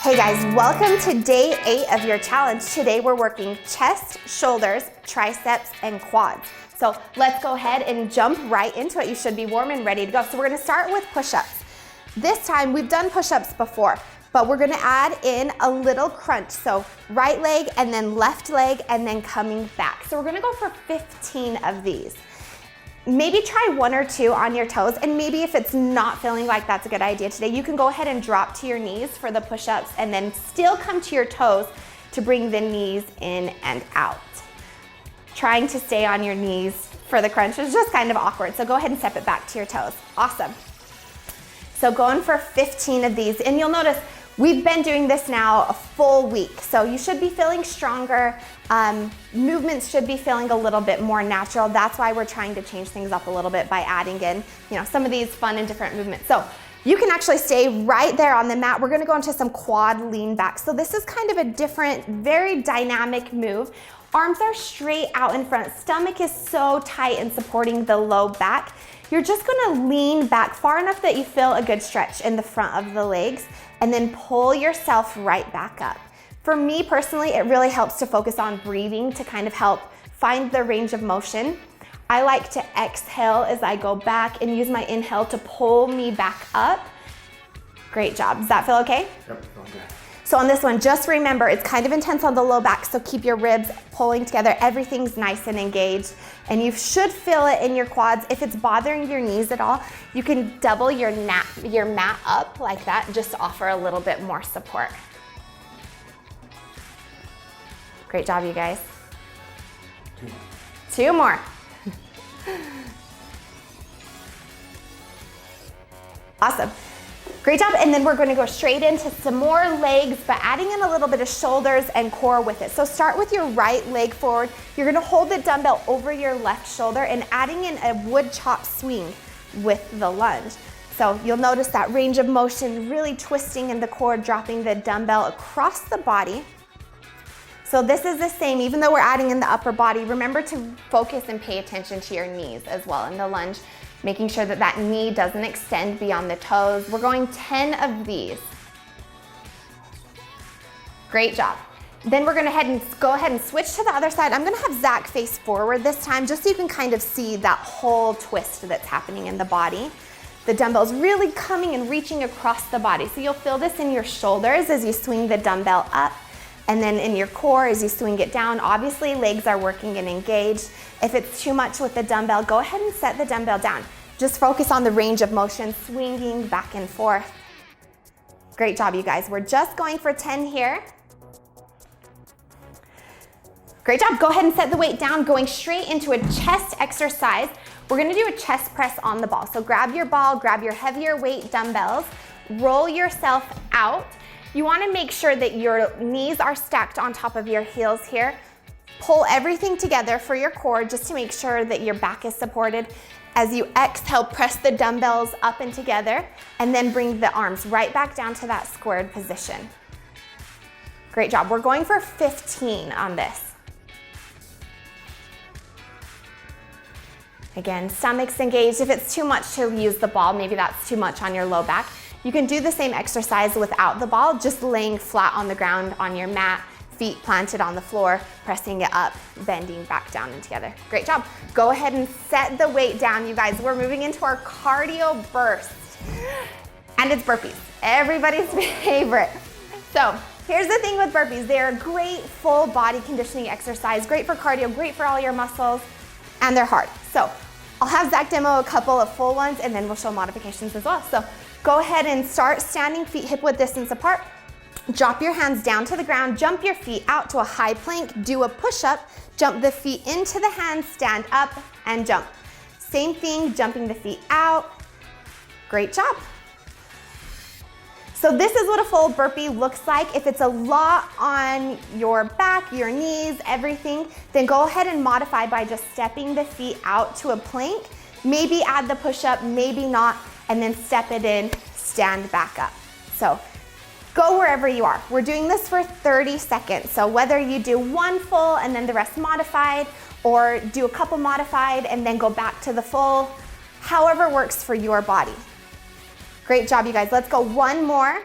Hey guys, welcome to day 8 of your challenge. Today we're working chest, shoulders, triceps, and quads. So let's go ahead and jump right into it. You should be warm and ready to go. So we're gonna start with push-ups. This time we've done push-ups before, but we're gonna add in a little crunch. So right leg and then left leg and then coming back. So we're gonna go for 15 of these. Maybe try 1 or 2 on your toes, and maybe if it's not feeling like that's a good idea today, you can go ahead and drop to your knees for the push-ups and then still come to your toes to bring the knees in and out. Trying to stay on your knees for the crunch is just kind of awkward, so go ahead and step it back to your toes. Awesome. So going for 15 of these, and you'll notice we've been doing this now a full week, so you should be feeling stronger. Movements should be feeling a little bit more natural. That's why we're trying to change things up a little bit by adding in, some of these fun and different movements. So you can actually stay right there on the mat. We're gonna go into some quad lean back. So this is kind of a different, very dynamic move. Arms are straight out in front. Stomach is so tight and supporting the low back. You're just gonna lean back far enough that you feel a good stretch in the front of the legs, and then pull yourself right back up. For me personally, it really helps to focus on breathing to kind of help find the range of motion. I like to exhale as I go back and use my inhale to pull me back up. Great job. Does that feel okay? Yep, feeling good. So on this one, just remember, it's kind of intense on the low back, so keep your ribs pulling together. Everything's nice and engaged, and you should feel it in your quads. If it's bothering your knees at all, you can double your mat up like that, just to offer a little bit more support. Great job, you guys. 2 more. Awesome. Great job, and then we're going to go straight into some more legs, but adding in a little bit of shoulders and core with it. So start with your right leg forward. You're going to hold the dumbbell over your left shoulder and adding in a wood chop swing with the lunge. So you'll notice that range of motion, really twisting in the core, dropping the dumbbell across the body. So this is the same, even though we're adding in the upper body, remember to focus and pay attention to your knees as well in the lunge, making sure that that knee doesn't extend beyond the toes. We're going 10 of these. Great job. Then we're gonna go ahead and switch to the other side. I'm gonna have Zach face forward this time, just so you can kind of see that whole twist that's happening in the body. The dumbbell's really coming and reaching across the body. So you'll feel this in your shoulders as you swing the dumbbell up, and then in your core as you swing it down. Obviously, legs are working and engaged. If it's too much with the dumbbell, go ahead and set the dumbbell down. Just focus on the range of motion, swinging back and forth. Great job, you guys. We're just going for 10 here. Great job. Go ahead and set the weight down, going straight into a chest exercise. We're gonna do a chest press on the ball. So grab your ball, grab your heavier weight dumbbells, roll yourself out. You wanna make sure that your knees are stacked on top of your heels here. Pull everything together for your core just to make sure that your back is supported. As you exhale, press the dumbbells up and together, and then bring the arms right back down to that squared position. Great job. We're going for 15 on this. Again, stomach's engaged. If it's too much to use the ball, maybe that's too much on your low back, you can do the same exercise without the ball, just laying flat on the ground on your mat, feet planted on the floor, pressing it up, bending back down and together. Great job. Go ahead and set the weight down, you guys. We're moving into our cardio burst. And it's burpees, everybody's favorite. So here's the thing with burpees. They're a great full body conditioning exercise, great for cardio, great for all your muscles, and they're hard. So I'll have Zach demo a couple of full ones, and then we'll show modifications as well. So go ahead and start standing, feet hip-width distance apart. Drop your hands down to the ground, jump your feet out to a high plank, do a push-up, jump the feet into the hands, stand up and jump. Same thing, jumping the feet out. Great job. So this is what a full burpee looks like. If it's a lot on your back, your knees, everything, then go ahead and modify by just stepping the feet out to a plank. Maybe add the push-up, maybe not, and then step it in, stand back up. So go wherever you are. We're doing this for 30 seconds. So whether you do 1 full and then the rest modified, or do a couple modified and then go back to the full, however works for your body. Great job, you guys. Let's go 1 more.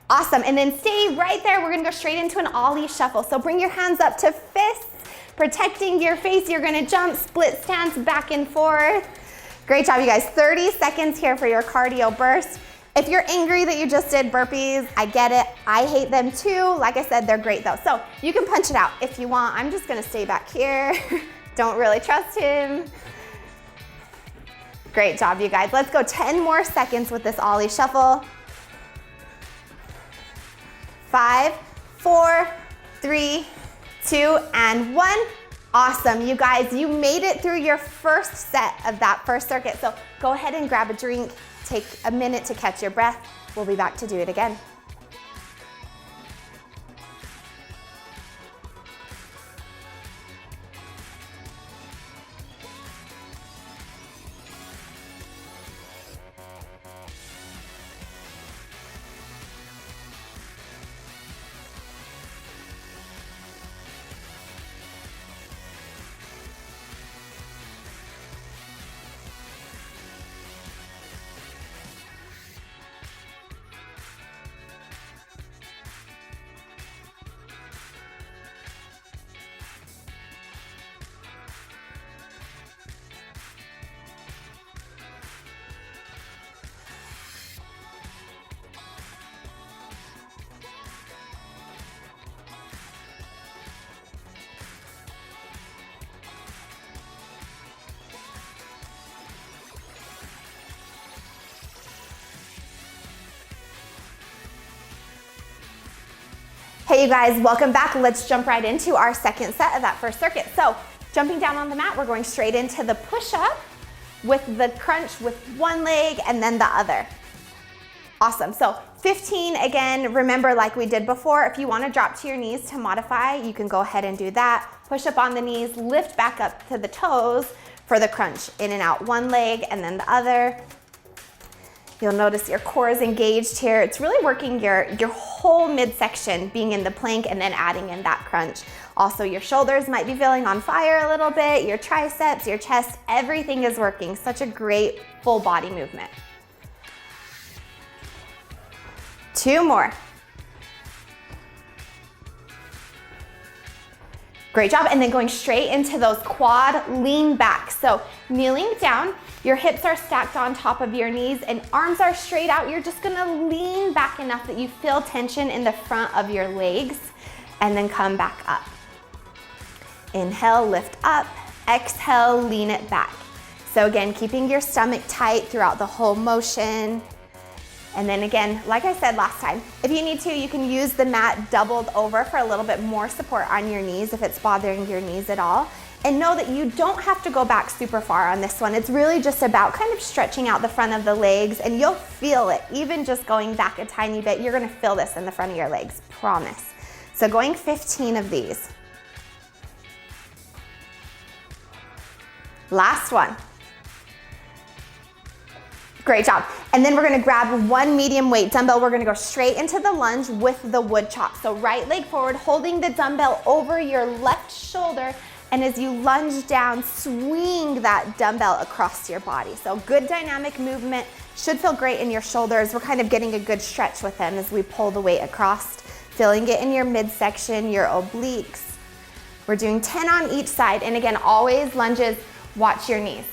Awesome, and then stay right there. We're gonna go straight into an Ollie Shuffle. So bring your hands up to fists, protecting your face. You're gonna jump, split stance, back and forth. Great job, you guys. 30 seconds here for your cardio burst. If you're angry that you just did burpees, I get it. I hate them too. Like I said, they're great though. So you can punch it out if you want. I'm just gonna stay back here. Don't really trust him. Great job, you guys. Let's go 10 more seconds with this Ollie Shuffle. 5, 4, 3, 2, and 1. Awesome, you guys, you made it through your first set of that first circuit. So go ahead and grab a drink, take a minute to catch your breath. We'll be back to do it again. Hey you guys, welcome back. Let's jump right into our second set of that first circuit. So jumping down on the mat, we're going straight into the push-up with the crunch with one leg and then the other. Awesome, so 15 again, remember like we did before, if you wanna drop to your knees to modify, you can go ahead and do that. Push up on the knees, lift back up to the toes for the crunch. In and out, one leg and then the other. You'll notice your core is engaged here. It's really working your whole midsection, being in the plank and then adding in that crunch. Also, your shoulders might be feeling on fire a little bit, your triceps, your chest, everything is working. Such a great full body movement. 2 more. Great job, and then going straight into those quad lean back. So kneeling down, your hips are stacked on top of your knees and arms are straight out. You're just gonna lean back enough that you feel tension in the front of your legs and then come back up. Inhale, lift up, exhale, lean it back. So again, keeping your stomach tight throughout the whole motion. And then again, like I said last time, if you need to, you can use the mat doubled over for a little bit more support on your knees if it's bothering your knees at all. And know that you don't have to go back super far on this one. It's really just about kind of stretching out the front of the legs and you'll feel it. Even just going back a tiny bit, you're gonna feel this in the front of your legs, promise. So going 15 of these. Last one. Great job. And then we're gonna grab one medium weight dumbbell. We're gonna go straight into the lunge with the wood chop. So right leg forward, holding the dumbbell over your left shoulder. And as you lunge down, swing that dumbbell across your body. So good dynamic movement, should feel great in your shoulders. We're kind of getting a good stretch with them as we pull the weight across, feeling it in your midsection, your obliques. We're doing 10 on each side. And again, always lunges, watch your knees.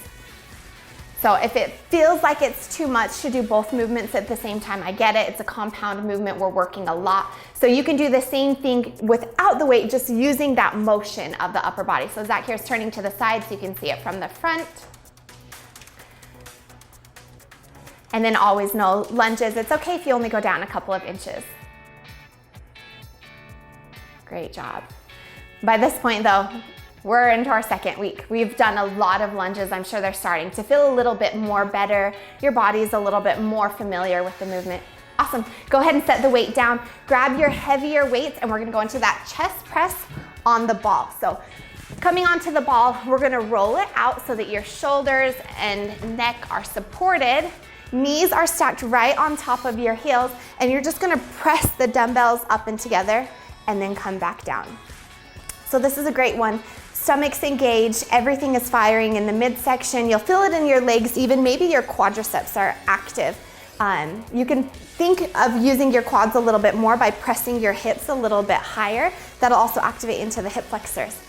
So if it feels like it's too much to do both movements at the same time, I get it. It's a compound movement. We're working a lot. So you can do the same thing without the weight, just using that motion of the upper body. So Zach here's turning to the side so you can see it from the front. And then always know lunges. It's okay if you only go down a couple of inches. Great job. By this point though, we're into our second week. We've done a lot of lunges. I'm sure they're starting to feel a little bit more better. Your body's a little bit more familiar with the movement. Awesome. Go ahead and set the weight down. Grab your heavier weights and we're gonna go into that chest press on the ball. So coming onto the ball, we're gonna roll it out so that your shoulders and neck are supported. Knees are stacked right on top of your heels and you're just gonna press the dumbbells up and together and then come back down. So this is a great one. Stomach's engaged, everything is firing in the midsection. You'll feel it in your legs, even maybe your quadriceps are active. You can think of using your quads a little bit more by pressing your hips a little bit higher. That'll also activate into the hip flexors.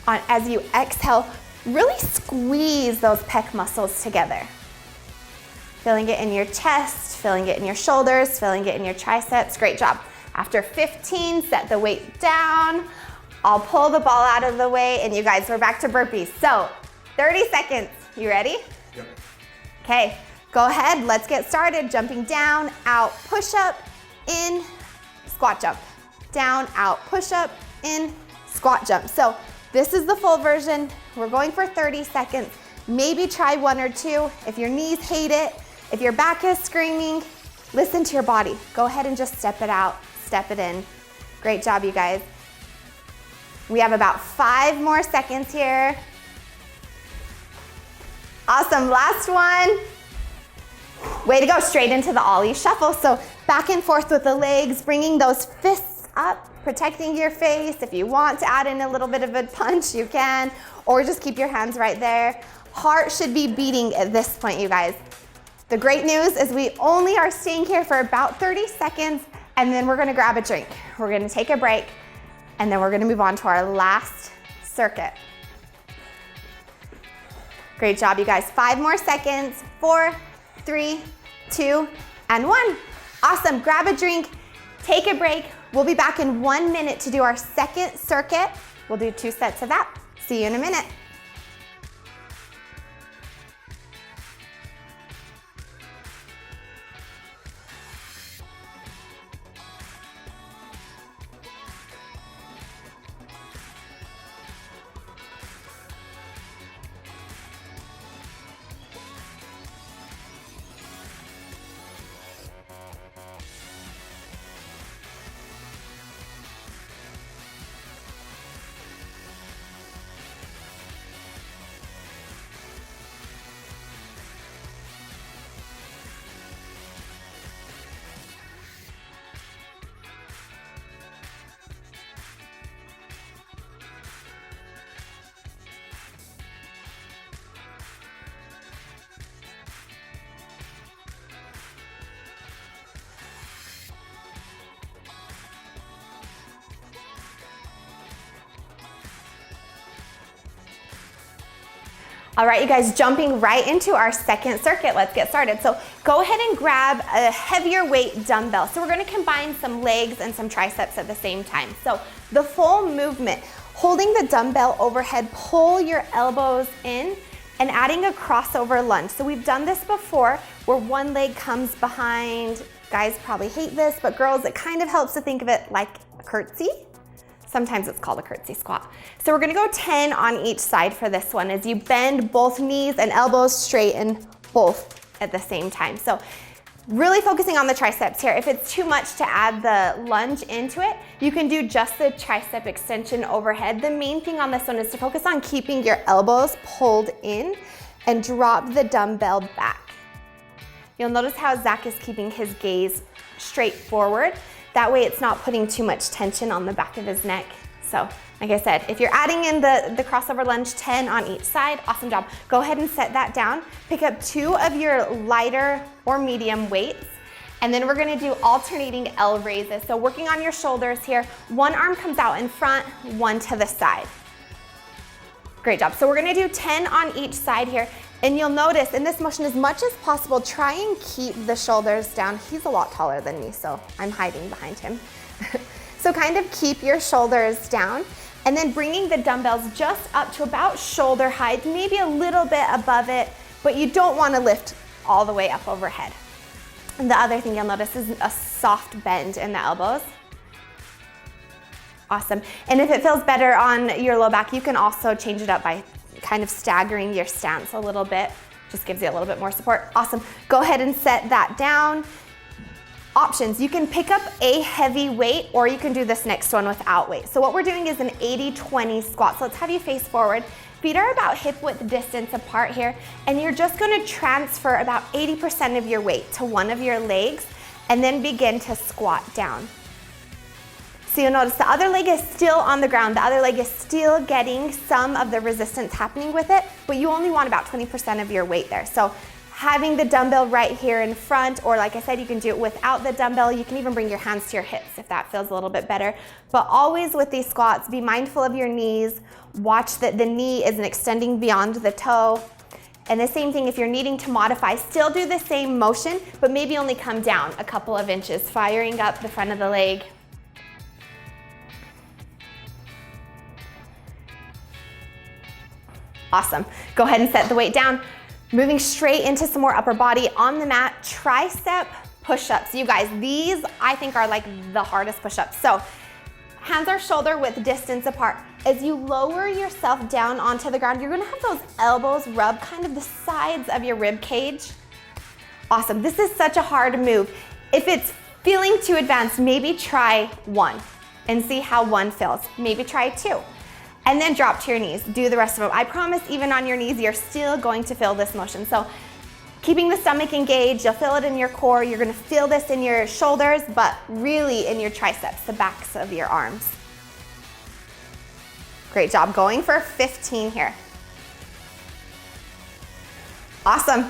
As you exhale, really squeeze those pec muscles together. Feeling it in your chest, feeling it in your shoulders, feeling it in your triceps. Great job. After 15, set the weight down. I'll pull the ball out of the way, and you guys, we're back to burpees. So 30 seconds. You ready? Yep. Okay. Go ahead, let's get started. Jumping down, out, push up, in, squat jump. Down, out, push up, in, squat jump. So this is the full version. We're going for 30 seconds. Maybe try 1 or 2. If your knees hate it, if your back is screaming, listen to your body. Go ahead and just step it out, step it in. Great job, you guys. We have about 5 more seconds here. Awesome, last one. Way to go, straight into the Ollie Shuffle. So back and forth with the legs, bringing those fists up, protecting your face. If you want to add in a little bit of a punch, you can, or just keep your hands right there. Heart should be beating at this point, you guys. The great news is we only are staying here for about 30 seconds, and then we're gonna grab a drink. We're gonna take a break, and then we're gonna move on to our last circuit. Great job, you guys. 5 more seconds. 4, 3, 2, and 1. Awesome, grab a drink, take a break. We'll be back in 1 minute to do our second circuit. We'll do 2 sets of that. See you in a minute. All right, you guys, jumping right into our second circuit. Let's get started. So go ahead and grab a heavier weight dumbbell. So we're gonna combine some legs and some triceps at the same time. So the full movement, holding the dumbbell overhead, pull your elbows in and adding a crossover lunge. So we've done this before where one leg comes behind. Guys probably hate this, but girls, it kind of helps to think of it like a curtsy. Sometimes it's called a curtsy squat. So we're gonna go 10 on each side for this one as you bend both knees and elbows, straighten both at the same time. So really focusing on the triceps here. If it's too much to add the lunge into it, you can do just the tricep extension overhead. The main thing on this one is to focus on keeping your elbows pulled in and drop the dumbbell back. You'll notice how Zach is keeping his gaze straight forward. That way it's not putting too much tension on the back of his neck. So like I said, if you're adding in the crossover lunge, 10 on each side, awesome job. Go ahead and set that down. Pick up 2 of your lighter or medium weights, and then we're gonna do alternating L raises. So working on your shoulders here, one arm comes out in front, one to the side. Great job. So we're gonna do 10 on each side here. And you'll notice in this motion, as much as possible, try and keep the shoulders down. He's a lot taller than me, so I'm hiding behind him. So kind of keep your shoulders down, and then bringing the dumbbells just up to about shoulder height, maybe a little bit above it, but you don't want to lift all the way up overhead. And the other thing you'll notice is a soft bend in the elbows. Awesome. And if it feels better on your low back, you can also change it up by kind of staggering your stance a little bit. Just gives you a little bit more support. Awesome. Go ahead and set that down. Options, you can pick up a heavy weight, or you can do this next one without weight. So what we're doing is an 80-20 squat. So let's have you face forward. Feet are about hip width distance apart here, and you're just gonna transfer about 80% of your weight to one of your legs, and then begin to squat down. So you'll notice the other leg is still on the ground. The other leg is still getting some of the resistance happening with it, but you only want about 20% of your weight there. So having the dumbbell right here in front, or like I said, you can do it without the dumbbell. You can even bring your hands to your hips if that feels a little bit better. But always with these squats, be mindful of your knees. Watch that the knee isn't extending beyond the toe. And the same thing, if you're needing to modify, still do the same motion, but maybe only come down a couple of inches, firing up the front of the leg. Awesome. Go ahead and set the weight down. Moving straight into some more upper body on the mat, tricep push-ups. You guys, these I think are like the hardest push-ups. So hands are shoulder width distance apart. As you lower yourself down onto the ground, you're gonna have those elbows rub kind of the sides of your rib cage. Awesome. This is such a hard move. If it's feeling too advanced, maybe try one and see how one feels. Maybe try two. And then drop to your knees. Do the rest of them. I promise, even on your knees, you're still going to feel this motion. So keeping the stomach engaged, you'll feel it in your core. You're gonna feel this in your shoulders, but really in your triceps, the backs of your arms. Great job. Going for 15 here. Awesome.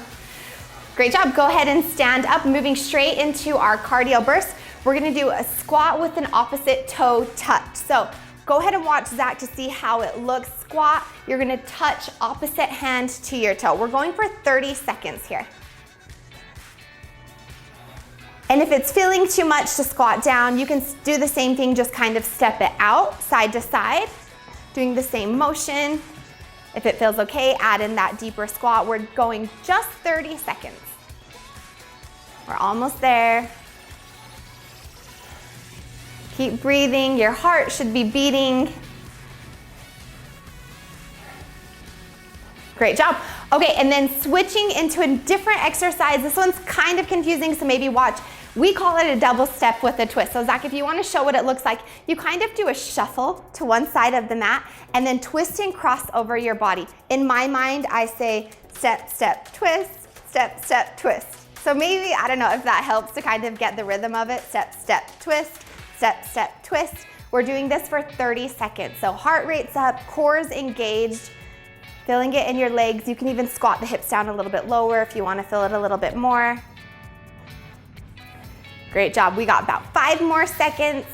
Great job. Go ahead and stand up, moving straight into our cardio burst. We're gonna do a squat with an opposite toe touch. So go ahead and watch Zach to see how it looks. Squat, you're gonna touch opposite hand to your toe. We're going for 30 seconds here. And if it's feeling too much to squat down, you can do the same thing, just kind of step it out, side to side, doing the same motion. If it feels okay, add in that deeper squat. We're going just 30 seconds. We're almost there. Keep breathing, your heart should be beating. Great job. Okay, and then switching into a different exercise. This one's kind of confusing, so maybe watch. We call it a double step with a twist. So Zach, if you want to show what it looks like, you kind of do a shuffle to one side of the mat and then twist and cross over your body. In my mind, I say step, step, twist, step, step, twist. So maybe, I don't know if that helps to kind of get the rhythm of it. Step, step, twist. Step, step, twist. We're doing this for 30 seconds. So heart rate's up, core's engaged, feeling it in your legs. You can even squat the hips down a little bit lower if you want to feel it a little bit more. Great job. We got about 5 more seconds.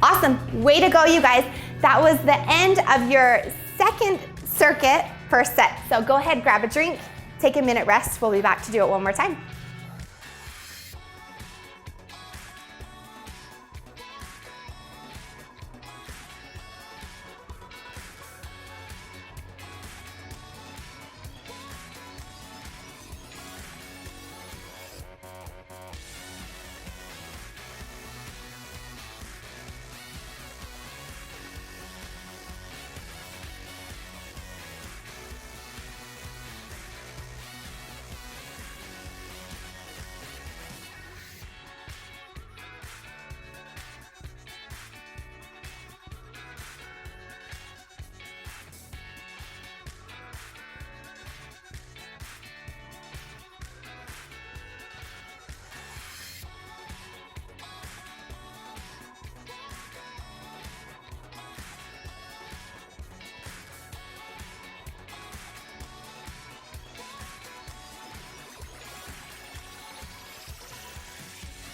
Awesome. Way to go, you guys. That was the end of your second circuit per set. So go ahead, grab a drink, take a minute rest. We'll be back to do it one more time.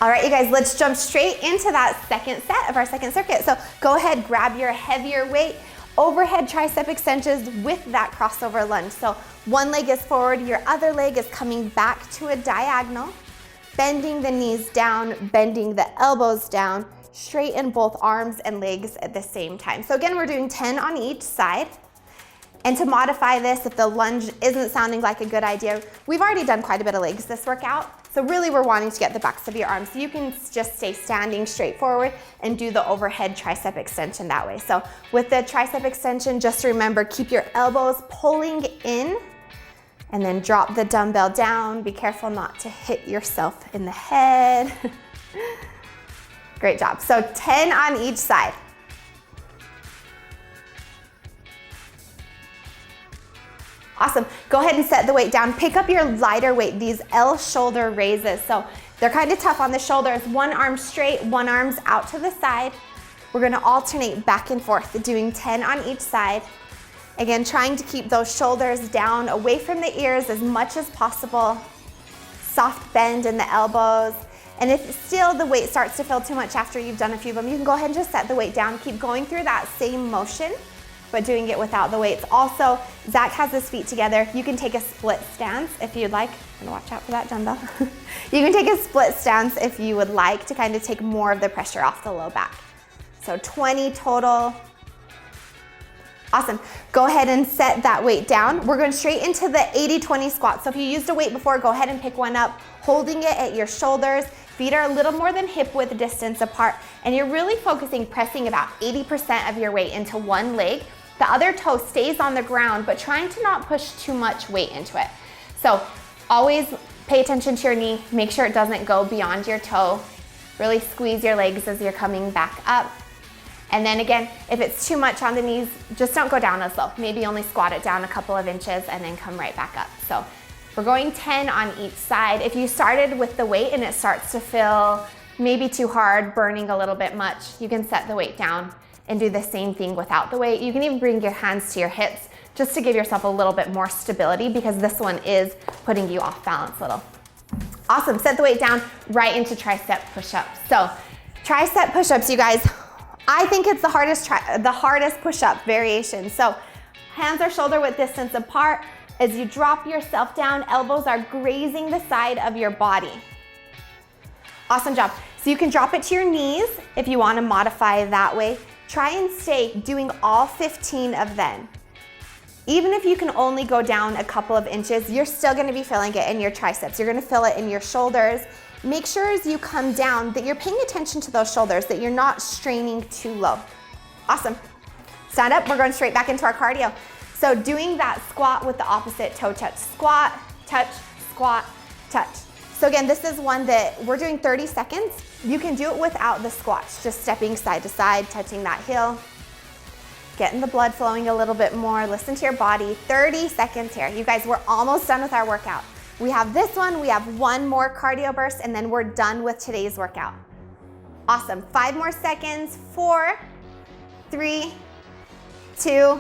All right, you guys, let's jump straight into that second set of our second circuit. So go ahead, grab your heavier weight, overhead tricep extensions with that crossover lunge. So one leg is forward, your other leg is coming back to a diagonal, bending the knees down, bending the elbows down, straighten both arms and legs at the same time. So again, we're doing 10 on each side. And to modify this, if the lunge isn't sounding like a good idea, we've already done quite a bit of legs this workout. So really we're wanting to get the backs of your arms. So you can just stay standing straight forward and do the overhead tricep extension that way. So with the tricep extension, just remember, keep your elbows pulling in and then drop the dumbbell down. Be careful not to hit yourself in the head. Great job. So 10 on each side. Awesome. Go ahead and set the weight down. Pick up your lighter weight, these L shoulder raises. So they're kind of tough on the shoulders. One arm straight, one arm's out to the side. We're gonna alternate back and forth, doing 10 on each side. Again, trying to keep those shoulders down away from the ears as much as possible. Soft bend in the elbows. And if still the weight starts to feel too much after you've done a few of them, you can go ahead and just set the weight down. Keep going through that same motion, but doing it without the weights. Also, Zach has his feet together. You can take a split stance if you'd like. And watch out for that dumbbell. You can take a split stance if you would like to kind of take more of the pressure off the low back. So 20 total. Awesome. Go ahead and set that weight down. We're going straight into the 80-20 squat. So if you used a weight before, go ahead and pick one up, holding it at your shoulders. Feet are a little more than hip width distance apart, and you're really focusing, pressing about 80% of your weight into one leg. The other toe stays on the ground, but trying to not push too much weight into it. So always pay attention to your knee. Make sure it doesn't go beyond your toe. Really squeeze your legs as you're coming back up. And then again, if it's too much on the knees, just don't go down as low. Maybe only squat it down a couple of inches and then come right back up. So we're going 10 on each side. If you started with the weight and it starts to feel maybe too hard, burning a little bit much, you can set the weight down and do the same thing without the weight. You can even bring your hands to your hips just to give yourself a little bit more stability, because this one is putting you off balance a little. Awesome, set the weight down right into tricep push-ups. So tricep push-ups, you guys, I think it's the hardest push-up variation. So hands are shoulder width distance apart. As you drop yourself down, elbows are grazing the side of your body. Awesome job. So you can drop it to your knees if you want to modify that way. Try and stay doing all 15 of them. Even if you can only go down a couple of inches, you're still going to be feeling it in your triceps. You're going to feel it in your shoulders. Make sure as you come down that you're paying attention to those shoulders, that you're not straining too low. Awesome. Stand up. We're going straight back into our cardio. So doing that squat with the opposite toe touch. Squat, touch, squat, touch. So again, this is one that we're doing 30 seconds. You can do it without the squats, just stepping side to side, touching that heel, getting the blood flowing a little bit more. Listen to your body. 30 seconds here. You guys, we're almost done with our workout. We have this one, we have one more cardio burst, and then we're done with today's workout. Awesome. 5 more seconds. 4, 3, 2,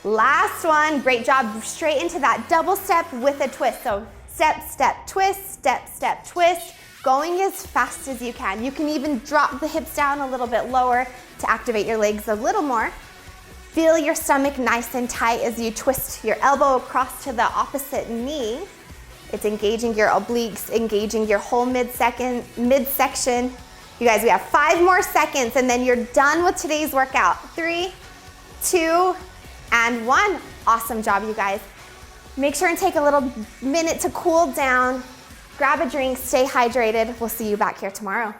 last one. Great job. Straight into that double step with a twist. So step, step, twist, step, step, twist. Going as fast as you can. You can even drop the hips down a little bit lower to activate your legs a little more. Feel your stomach nice and tight as you twist your elbow across to the opposite knee. It's engaging your obliques, engaging your whole midsection. You guys, we have 5 more seconds and then you're done with today's workout. 3, 2, and 1. Awesome job, you guys. Make sure and take a little minute to cool down. Grab a drink, stay hydrated. We'll see you back here tomorrow.